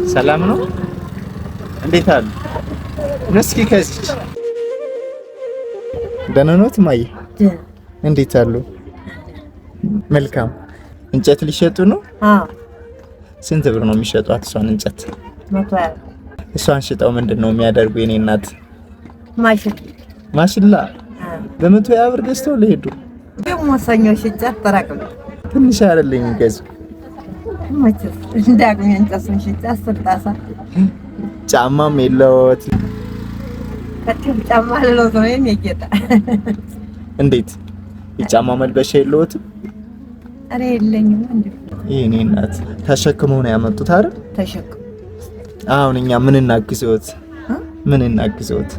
ሰላም ነው? እንዴት አሉ? እስኪ ከዚህ ደህና ነዎት እማዬ? እንዴት አሉ? መልካም። እንጨት ሊሸጡ ነው? አዎ። ስንት ብር ነው የሚሸጧት እሷን እንጨት? 120። እሷን ሽጠው ምንድነው የሚያደርጉ የኔ እናት? ማሽላ በ120 ብር ገዝተው ለሄዱ ደግሞ ሰኞ ሽጫ ተራቅም ትንሽ አይደለም የሚገዙ ማችስ እንዳግኝ እንጨቱን ሽጫ 10 ጣሳ ጫማም የለዎት? ከትም ጫማ አለዎት ነው የሚጌጣ? እንዴት የጫማ መልበሻ የለዎትም? አረ የለኝም እንዴ። የኔ እናት ተሸክመው ነው ያመጡት አይደል? ተሸክመው። አሁን እኛ ምን እናግዘዎት? ምን እናግዘዎት?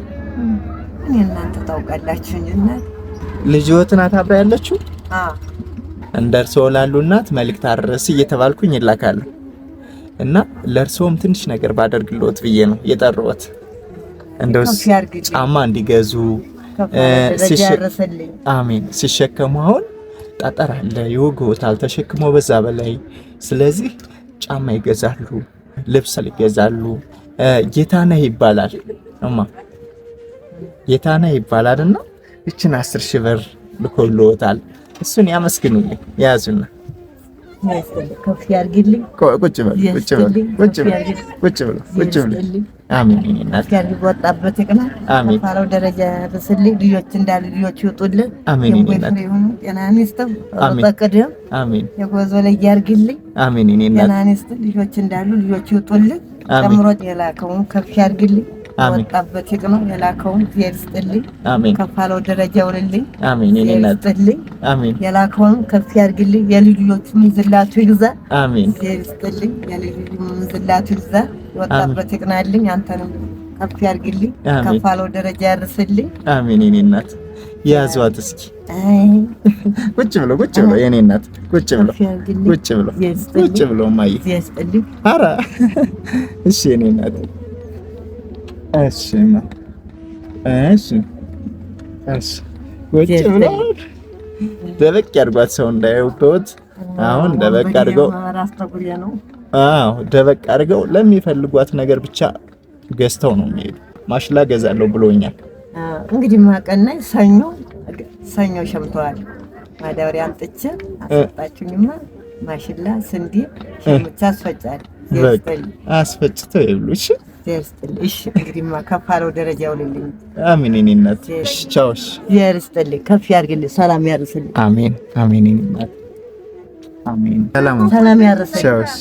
እኔ እናንተ ታውቃላችሁ እናት ልጅዎት ናት አብራ ያለችው? አዎ። እንደርሶ ላሉ እናት መልእክት አድርስ እየተባልኩኝ ይላካሉ እና ለርሶም ትንሽ ነገር ባደርግልዎት ብዬ ነው የጠራሁት። እንደው ጫማ እንዲገዙ አሜን። ሲሸከሙ አሁን ጠጠር አለ ይወጉታል ተሸክመው በዛ በላይ። ስለዚህ ጫማ ይገዛሉ፣ ልብስ ይገዛሉ። ጌታነህ ይባላል እማ ጌታነህ ይባላልና እችን 10,000 ብር ልኮልዎታል። እሱን ያመስግኑልኝ። ያዙና ከፍ ያርግልኝ። ቁጭ በሉ። አሜን። እናት ያርግ ወጣበት ይቅና። አሜን። ባለው ደረጃ ያርስልኝ። ልጆች እንዳሉ ልጆች ይወጡልኝ። አሜን። እናት ጤና ይስጥም። በቀደም አሜን። የጎዞ ላይ ያርግልኝ። አሜን። እናት ጤና ይስጥ። ልጆች እንዳሉ ልጆች ይወጡልኝ። ጨምሮ የላከውን ከፍ ያርግልኝ። ወጣበት ይቅና። የላከውን ይስጥልኝ። አሜን። ከፋለው ደረጃ ይውልልኝ። አሜን። እናት አሜን። የላከውን ከፍ ያርግልኝ። የልጆች ምንዝላቱ ይግዛ። አሜን። ይስጥልኝ። የልጆች ምንዝላቱ ይግዛ። ወጣበት ይቅናልኝ። አንተንም ከፍ ያርግልኝ። ከፋለው ደረጃ ያርስልኝ። አሜን። የኔ እናት ያዟት እስኪ ቁጭ ብሎ የኔ እናት ቁጭ ብሎ ማይ ይስጥልኝ። ኧረ እሺ የኔ እናት እሺ ቁጭ ብሎ ደበቅ ያድርጓት ሰው እንዳያዩበት። አሁን ደበቅ አድርገው ደበቅ አድርገው ለሚፈልጓት ነገር ብቻ ገዝተው ነው የሚሄዱ። ማሽላ ገዛለሁ ብሎኛል። እንግዲህ ማቀናይ ሰኞ ሸምተዋል። ማዳበሪያ አምጥቼ አስፈጣችሁኝማ ማሽላ ስንዴ ሸምቻ አስፈጫለሁ። አስፈጭተው ይብሉሽ። እሺ እንግዲህ ከፋለው ደረጃ ይውልልኝ። አሜን። የኔ እናት እሺ ቻውሽ። ይርስጥልኝ። ከፍ ያርግልኝ። ሰላም ያርስልኝ። አሜን። የኔ እናት አሜን። ሰላም ያርስልኝ። ቻውሽ።